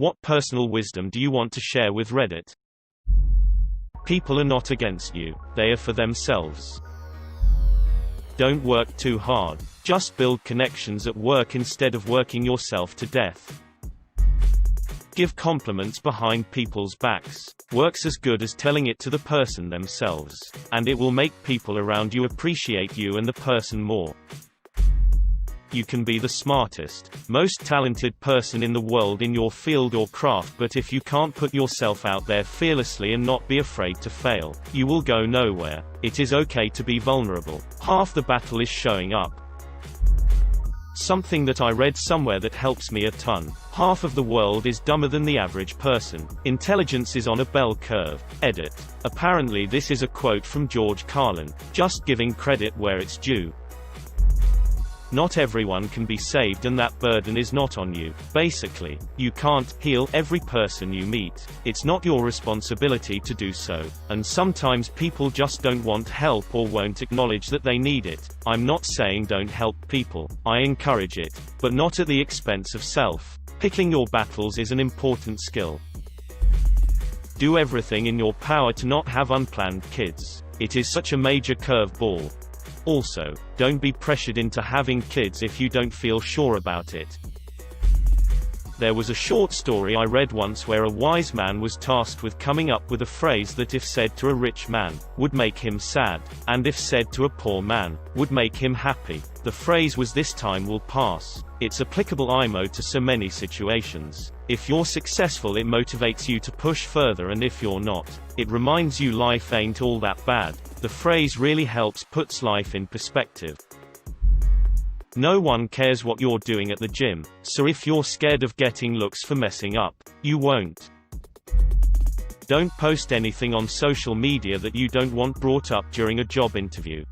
What personal wisdom do you want to share with Reddit? People are not against you, they are for themselves. Don't work too hard. Just build connections at work instead of working yourself to death. Give compliments behind people's backs. Works as good as telling it to the person themselves. And it will make people around you appreciate you and the person more. You can be the smartest, most talented person in the world in your field or craft, but if you can't put yourself out there fearlessly and not be afraid to fail, you will go nowhere. It is okay to be vulnerable. Half the battle is showing up. Something that I read somewhere that helps me a ton. Half of the world is dumber than the average person. Intelligence is on a bell curve. Edit. Apparently this is a quote from George Carlin. Just giving credit where it's due. Not everyone can be saved, and that burden is not on you. Basically, you can't heal every person you meet. It's not your responsibility to do so. And sometimes people just don't want help or won't acknowledge that they need it. I'm not saying don't help people. I encourage it, but not at the expense of self. Picking your battles is an important skill. Do everything in your power to not have unplanned kids. It is such a major curveball. Also, don't be pressured into having kids if you don't feel sure about it. There was a short story I read once where a wise man was tasked with coming up with a phrase that if said to a rich man, would make him sad, and if said to a poor man, would make him happy. The phrase was "this time will pass." It's applicable to so many situations. If you're successful, it motivates you to push further, and if you're not, it reminds you life ain't all that bad. The phrase really helps puts life in perspective. No one cares what you're doing at the gym, so if you're scared of getting looks for messing up, you won't. Don't post anything on social media that you don't want brought up during a job interview.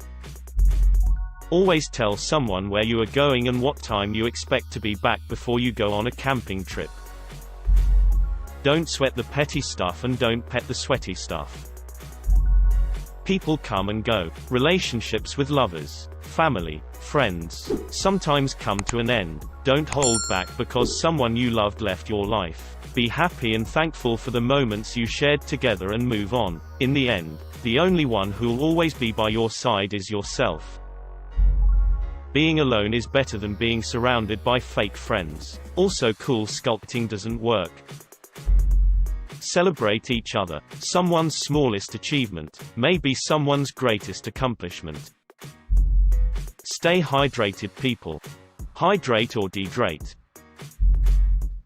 Always tell someone where you are going and what time you expect to be back before you go on a camping trip. Don't sweat the petty stuff and don't pet the sweaty stuff. People come and go. Relationships with lovers, family, friends, sometimes come to an end. Don't hold back because someone you loved left your life. Be happy and thankful for the moments you shared together and move on. In the end, the only one who'll always be by your side is yourself. Being alone is better than being surrounded by fake friends. Also, cool sculpting doesn't work. Celebrate each other. Someone's smallest achievement may be someone's greatest accomplishment. Stay hydrated, people. Hydrate or dehydrate.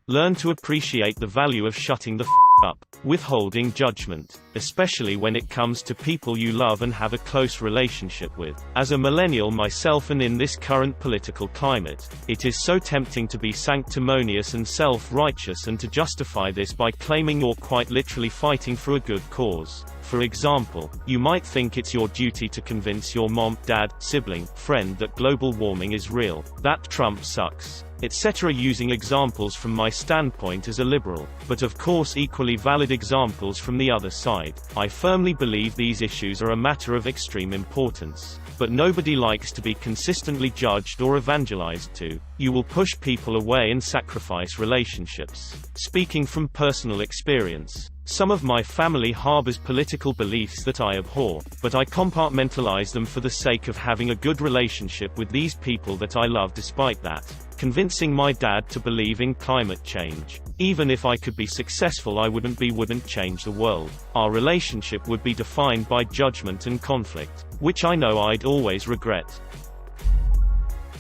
Learn to appreciate the value of shutting the up, withholding judgment, especially when it comes to people you love and have a close relationship with. As a millennial myself, and in this current political climate, it is so tempting to be sanctimonious and self-righteous and to justify this by claiming you're quite literally fighting for a good cause. For example, you might think it's your duty to convince your mom, dad, sibling, friend that global warming is real, that Trump sucks, etc., using examples from my standpoint as a liberal, but of course equally valid examples from the other side. I firmly believe these issues are a matter of extreme importance, but nobody likes to be consistently judged or evangelized to. You will push people away and sacrifice relationships. Speaking from personal experience, some of my family harbors political beliefs that I abhor, but I compartmentalize them for the sake of having a good relationship with these people that I love despite that. Convincing my dad to believe in climate change. Even if I could be successful, I wouldn't change the world. Our relationship would be defined by judgment and conflict, which I know I'd always regret.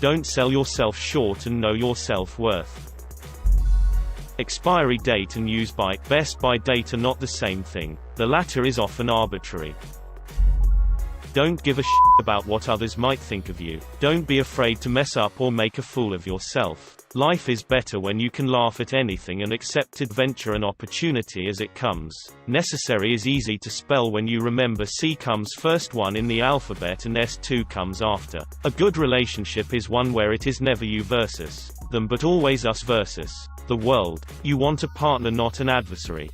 Don't sell yourself short and know your self-worth. Expiry date and use by best by date are not the same thing. The latter is often arbitrary. Don't give a shit about what others might think of you. Don't be afraid to mess up or make a fool of yourself. Life is better when you can laugh at anything and accept adventure and opportunity as it comes. Necessary is easy to spell when you remember C comes first one in the alphabet and S2 comes after. A good relationship is one where it is never you versus them but always us versus the world. You want a partner, not an adversary.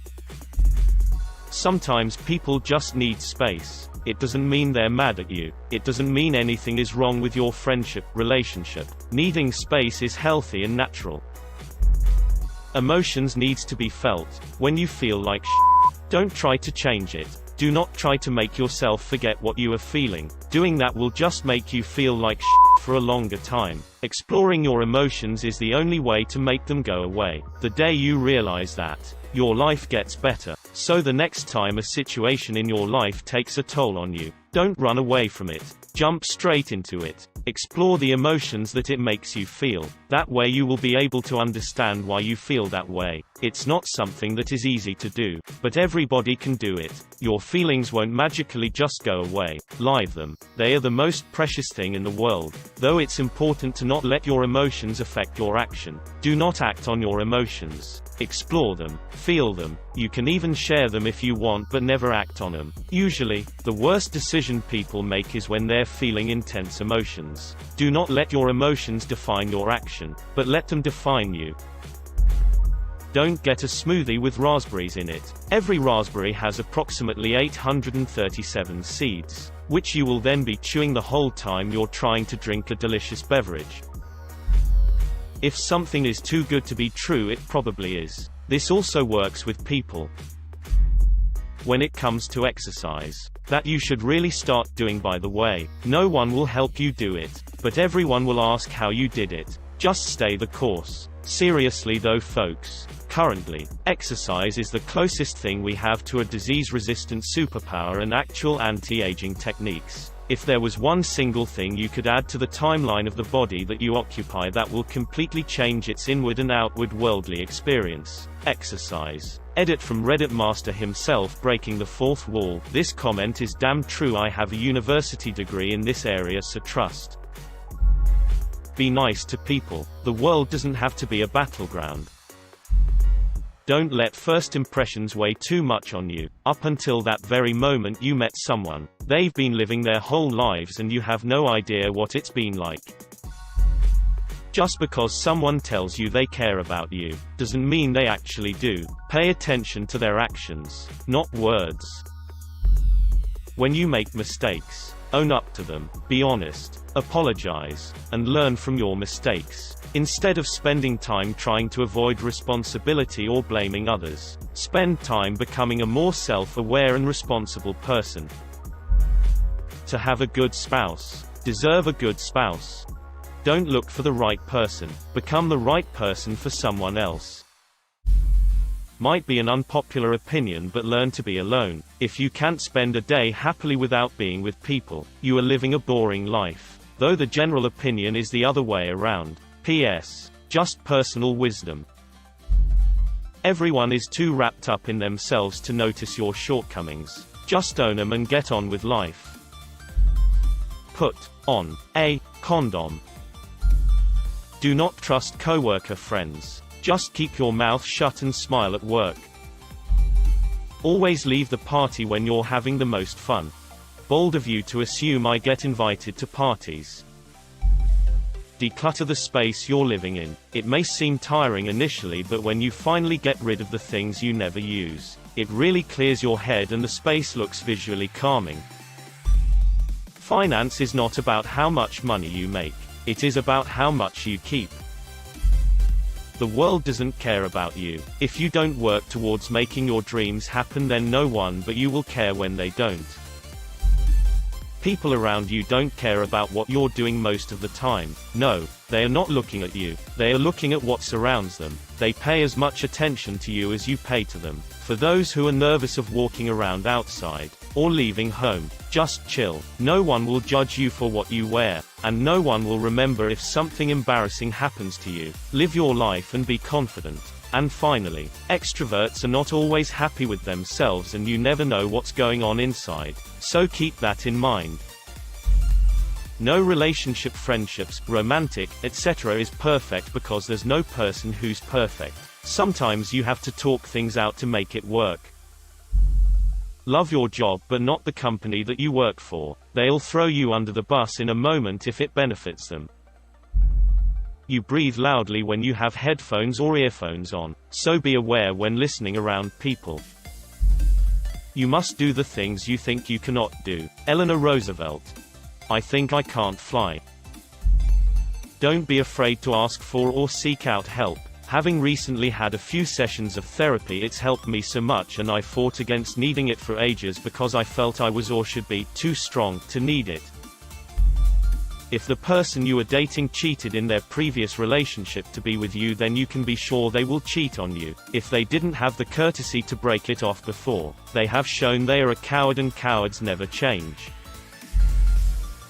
Sometimes people just need space. It doesn't mean they're mad at you. It doesn't mean anything is wrong with your friendship, relationship. Needing space is healthy and natural. Emotions needs to be felt. When you feel like don't try to change it. Do not try to make yourself forget what you are feeling. Doing that will just make you feel like for a longer time. Exploring your emotions is the only way to make them go away. The day you realize that, your life gets better. So the next time a situation in your life takes a toll on you, don't run away from it. Jump straight into it. Explore the emotions that it makes you feel. That way you will be able to understand why you feel that way. It's not something that is easy to do, but everybody can do it. Your feelings won't magically just go away. Live them. They are the most precious thing in the world. Though it's important to not let your emotions affect your action. Do not act on your emotions. Explore them, feel them. You can even share them if you want, but never act on them. Usually, the worst decision people make is when they're feeling intense emotions. Do not let your emotions define your action, but let them define you. Don't get a smoothie with raspberries in it. Every raspberry has approximately 837 seeds, which you will then be chewing the whole time you're trying to drink a delicious beverage. If something is too good to be true, it probably is. This also works with people. When it comes to exercise, that you should really start doing, by the way. No one will help you do it, but everyone will ask how you did it. Just stay the course. Seriously though, folks, currently, exercise is the closest thing we have to a disease-resistant superpower and actual anti-aging techniques. If there was one single thing you could add to the timeline of the body that you occupy that will completely change its inward and outward worldly experience: exercise. Edit from Reddit master himself, breaking the fourth wall. This comment is damn true. I have a university degree in this area, so trust. Be nice to people. The world doesn't have to be a battleground. Don't let first impressions weigh too much on you. Up until that very moment you met someone, they've been living their whole lives and you have no idea what it's been like. Just because someone tells you they care about you, doesn't mean they actually do. Pay attention to their actions, not words. When you make mistakes, own up to them, be honest, apologize, and learn from your mistakes. Instead of spending time trying to avoid responsibility or blaming others, spend time becoming a more self-aware and responsible person. To have a good spouse. Deserve a good spouse. Don't look for the right person. Become the right person for someone else. Might be an unpopular opinion, but learn to be alone. If you can't spend a day happily without being with people, you are living a boring life. Though the general opinion is the other way around. P.S. Just personal wisdom. Everyone is too wrapped up in themselves to notice your shortcomings. Just own them and get on with life. Put on a condom. Do not trust coworker friends. Just keep your mouth shut and smile at work. Always leave the party when you're having the most fun. Bold of you to assume I get invited to parties. Declutter the space you're living in. It may seem tiring initially, but when you finally get rid of the things you never use, it really clears your head and the space looks visually calming. Finance is not about how much money you make. It is about how much you keep. The world doesn't care about you. If you don't work towards making your dreams happen, then no one but you will care when they don't. People around you don't care about what you're doing most of the time. No, they are not looking at you. They are looking at what surrounds them. They pay as much attention to you as you pay to them. For those who are nervous of walking around outside, or leaving home, just chill. No one will judge you for what you wear, and no one will remember if something embarrassing happens to you. Live your life and be confident. And finally, extroverts are not always happy with themselves, and you never know what's going on inside. So keep that in mind. No relationship, friendships, romantic, etc. is perfect because there's no person who's perfect. Sometimes you have to talk things out to make it work. Love your job but not the company that you work for. They'll throw you under the bus in a moment if it benefits them. You breathe loudly when you have headphones or earphones on, so be aware when listening around people. You must do the things you think you cannot do. Eleanor Roosevelt. I think I can't fly. Don't be afraid to ask for or seek out help. Having recently had a few sessions of therapy, it's helped me so much, and I fought against needing it for ages because I felt I was or should be too strong to need it. If the person you are dating cheated in their previous relationship to be with you, then you can be sure they will cheat on you. If they didn't have the courtesy to break it off before, they have shown they are a coward, and cowards never change.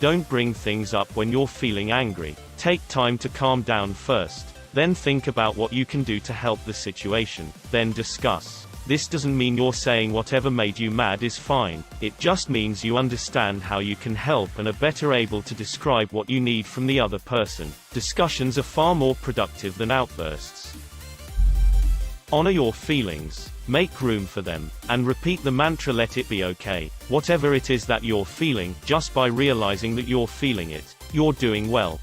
Don't bring things up when you're feeling angry. Take time to calm down first. Then think about what you can do to help the situation. Then discuss. This doesn't mean you're saying whatever made you mad is fine. It just means you understand how you can help and are better able to describe what you need from the other person. Discussions are far more productive than outbursts. Honor your feelings, make room for them, and repeat the mantra "let it be okay." Whatever it is that you're feeling, just by realizing that you're feeling it, you're doing well.